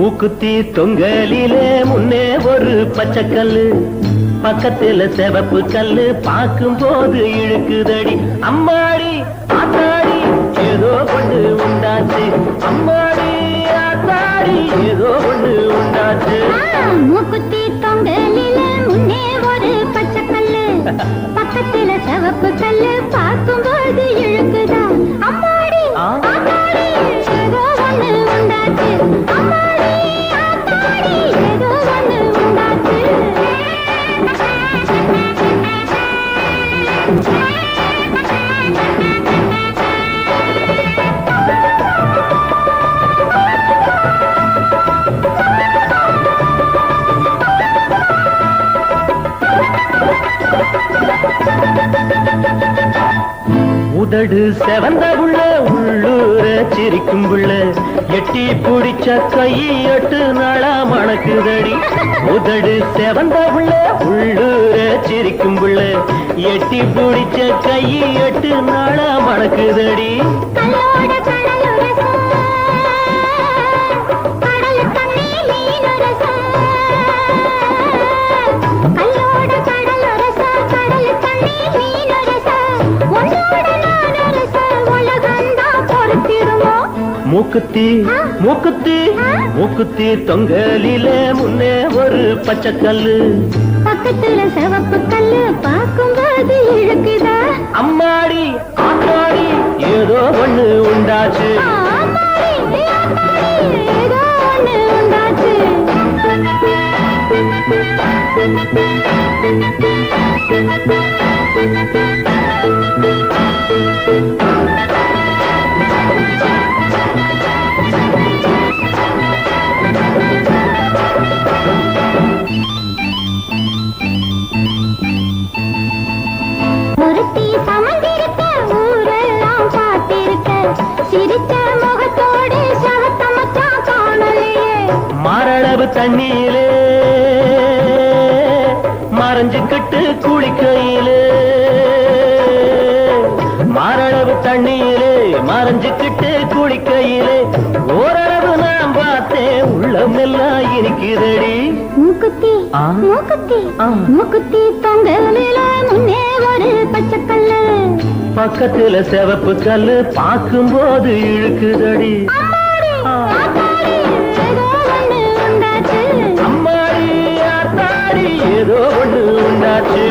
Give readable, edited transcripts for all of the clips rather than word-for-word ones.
மூக்குத்தி தொங்கலிலே முன்னே ஒரு பச்சைக்கல்லு, பக்கத்துல சிவப்பு கல்லு, பார்க்கும் போது இழுக்குதடி. அம்மாடி ஆத்தாடி ஏதோ ஒண்ணு உண்டாச்சு, அம்மாடி ஆத்தாடி ஏதோ ஒண்ணு உண்டாச்சு. மூக்குத்தி தொங்கலிலே முன்னே ஒரு பச்சைக்கல்லு, பக்கத்துல சிவப்பு கல்லு, பார்க்கும் போது இழுக்குதா. அம்மாடி ஆத்தாடி ஏதோ ஒண்ணு உண்டாச்சு, அம்மாடி ஆத்தாடி ஏதோ ஒண்ணு உண்டாச்சு. உதடு செவந்த புள்ள உள்ளூர சிரிக்கும் புள்ள, எட்டி பிடிச்ச கையட்டு நாளா மணக்குதடி. உதடு செவந்த புள்ள உள்ளூர சிரிக்கும் புள்ள, எட்டி பிடிச்ச கையட்டு நாளா மணக்குதடி. மூக்குத்தி மூக்குத்தி மூக்குத்தி தொங்கலிலே முன்னே ஒரு பச்சைக்கல்லு, பக்கத்துல சிவப்பு கல்லு, பார்க்கும் போது இழுக்குதா. அம்மாடி ஆத்தாடி ஏதோ ஒண்ணு உண்டாச்சு, ஏதோ ஒண்ணு உண்டாச்சு. ஒருத்தி சமந்திருக்க ஊரெல்லாம் பார்த்திருக்க, சிரிச்ச முகத்தோடு சகத்தமச்சா காணலையே. மாரளவு தண்ணியிலே மறைஞ்சுக்கிட்டு குளிக்கையிலே, மாரளவு தண்ணியிலே மறைஞ்சுக்கிட்டு குளிக்கையிலே, ஓரளவு நான் பார்த்தேன் உள்ளம் எல்லாம் இருக்கிறடி. மூக்குத்தி மூக்குத்தி மூக்குத்தி தொங்கலில முன்னே ஒரு பச்சைக்கல்லு, பக்கத்துல சிவப்பு கல்லு, பார்க்கும் போது இழுக்குதடி. அம்மாடி ஆத்தாடி ஏதோ ஒண்ணு உண்டாச்சு.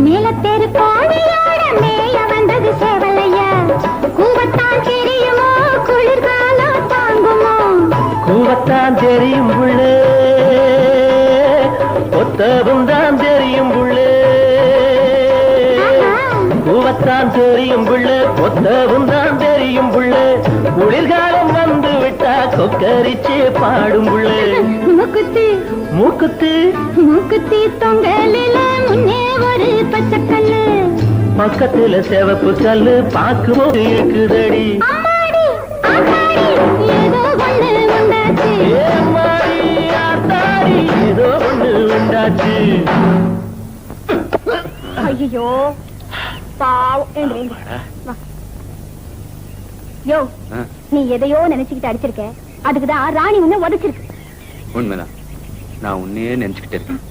மேலத்தேரு கோழியோட மேய வந்தது சேவலையா, கூவத்தான் தெரியுமோ குளிர்காலம் தாங்குமோ. கூவத்தான் தெரியும் புள்ளே, ஒத்தவும் தான் தெரியும் புள்ளே, கூவத்தான் தெரியும் புள்ளே, ஒத்தவும் தான் தெரியும் புள்ளே, குளிர்காலம் வந்து விட்டா கொக்கரிச்சு பாடும் புள்ளே. மூக்குத்தி மூக்குத்தி மூக்குத்தி தொங்கலில முன்னே ஒரு பச்சைக்கல்லு, பக்கத்துல சிவப்பு கல்லு, பார்க்கும்போது இருக்குதடி. அம்மாடி ஆத்தாடி ஏதோ ஒண்ணு உண்டாச்சு, அம்மாடி ஆத்தாடி ஏதோ ஒண்ணு உண்டாச்சு. ஐயோ பாவம். யோ, நீ எதையோ நினைச்சுக்கிட்டு அடிச்சிருக்க, அதுக்குதான் ராணி உன்னை உதைச்சிருக்கு. உண்மைதான், நான் உன்னையே நினைச்சுக்கிட்டு இருக்கேன்.